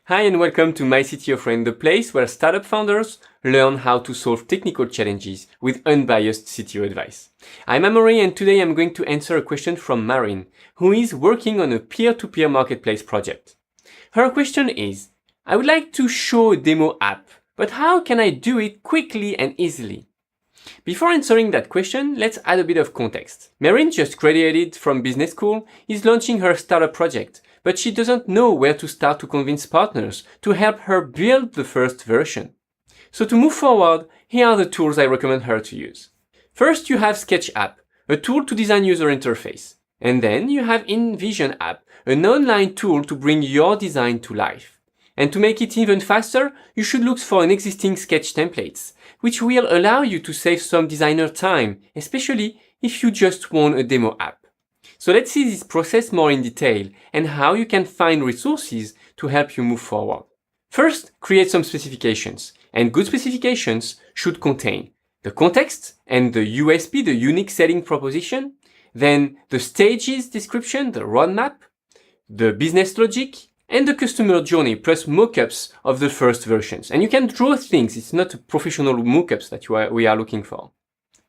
Hi and welcome to MyCTOfriend, the place where startup founders learn how to solve technical challenges with unbiased CTO advice. I'm Amaury and today I'm going to answer a question from Marin, who is working on a peer-to-peer marketplace project. Her question is, I would like to show a demo app, but how can I do it quickly and easily? Before answering that question, let's add a bit of context. Marin just graduated from business school, is launching her startup project, but she doesn't know where to start to convince partners to help her build the first version. So to move forward, here are the tools I recommend her to use. First, you have Sketch app, a tool to design user interface. And then you have InVision app, an online tool to bring your design to life. And to make it even faster, you should look for an existing Sketch templates, which will allow you to save some designer time, especially if you just want a demo app. So let's see this process more in detail and how you can find resources to help you move forward. First, create some specifications, and good specifications should contain the context and the USP, the unique selling proposition, then the stages description, the roadmap, the business logic, and the customer journey plus mockups of the first versions. And you can draw things, it's not professional mockups that we are looking for.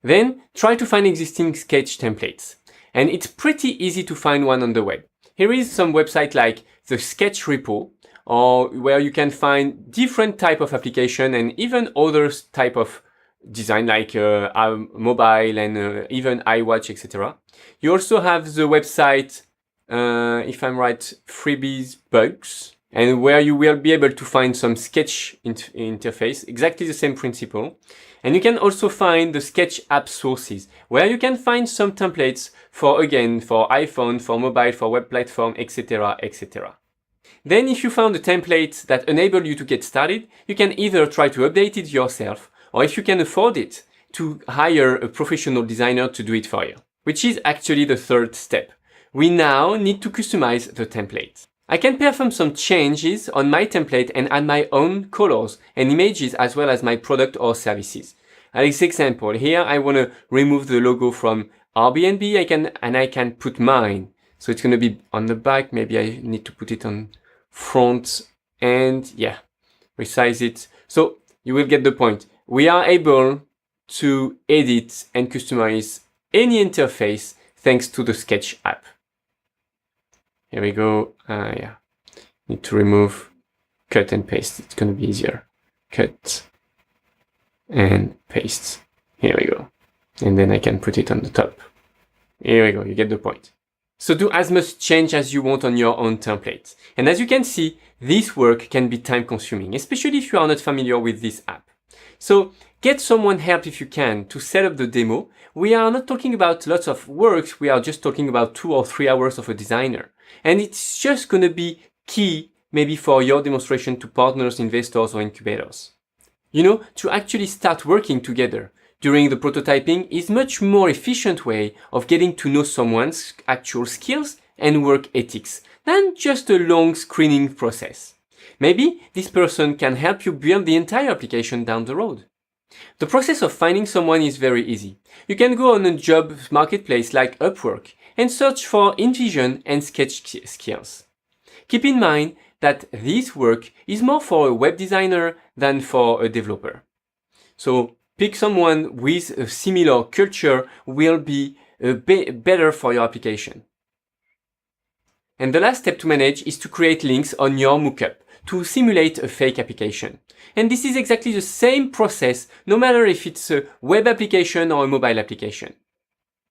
Then try to find existing Sketch templates. And it's pretty easy to find one on the web. Here is some website like the Sketch repo, or where you can find different type of application and even other type of design like mobile and even iWatch, etc. You also have the website, if I'm right, Freebies Bugs, and where you will be able to find some Sketch interface, exactly the same principle. And you can also find the Sketch app sources, where you can find some templates for iPhone, for mobile, for web platform, etc., etc. Then if you found a template that enable you to get started, you can either try to update it yourself, or if you can afford it, to hire a professional designer to do it for you, which is actually the third step. We now need to customize the template. I can perform some changes on my template and add my own colors and images as well as my product or services. As example, here I want to remove the logo from Airbnb, I can put mine. So it's going to be on the back, maybe I need to put it on front and yeah, resize it. So you will get the point. We are able to edit and customize any interface thanks to the Sketch app. Here we go. Yeah, need to remove, cut and paste. It's going to be easier. Cut and paste. Here we go. And then I can put it on the top. Here we go. You get the point. So do as much change as you want on your own template. And as you can see, this work can be time consuming, especially if you are not familiar with this app. So get someone help if you can to set up the demo. We are not talking about lots of works. We are just talking about 2 or 3 hours of a designer. And it's just going to be key maybe for your demonstration to partners, investors, or incubators. You know, to actually start working together during the prototyping is much more efficient way of getting to know someone's actual skills and work ethics than just a long screening process. Maybe this person can help you build the entire application down the road. The process of finding someone is very easy. You can go on a job marketplace like Upwork and search for InVision and Sketch skills. Keep in mind that this work is more for a web designer than for a developer. So pick someone with a similar culture will be better for your application. And the last step to manage is to create links on your mockup to simulate a fake application. And this is exactly the same process, no matter if it's a web application or a mobile application.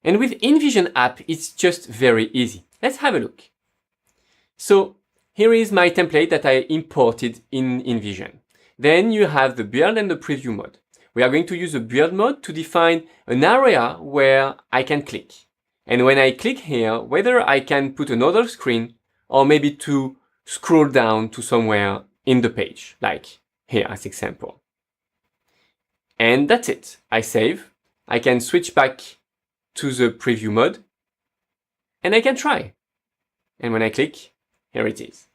And with InVision app, it's just very easy. Let's have a look. So here is my template that I imported in InVision. Then you have the build and the preview mode. We are going to use the build mode to define an area where I can click. And when I click here, whether I can put another screen or maybe to scroll down to somewhere in the page, like here as example. And that's it. I save. I can switch back to the preview mode and I can try. And when I click, here it is.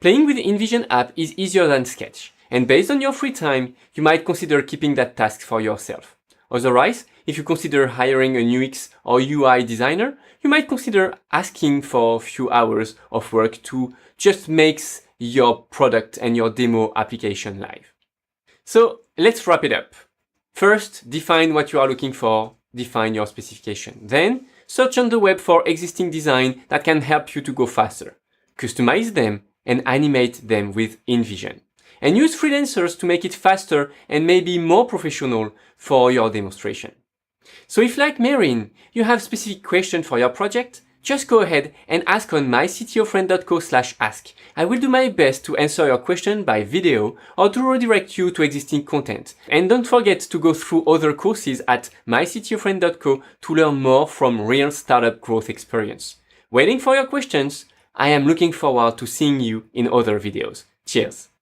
Playing with the InVision app is easier than Sketch. And based on your free time, you might consider keeping that task for yourself. Otherwise, if you consider hiring a UX or UI designer, you might consider asking for a few hours of work to just make your product and your demo application live. So let's wrap it up. First, define what you are looking for, define your specification. Then, search on the web for existing design that can help you to go faster. Customize them and animate them with InVision. And use freelancers to make it faster and maybe more professional for your demonstration. So if, like Marin, you have specific questions for your project, just go ahead and ask on myctofriend.co/ask. I will do my best to answer your question by video or to redirect you to existing content. And don't forget to go through other courses at myctofriend.co to learn more from real startup growth experience. Waiting for your questions, I am looking forward to seeing you in other videos. Cheers!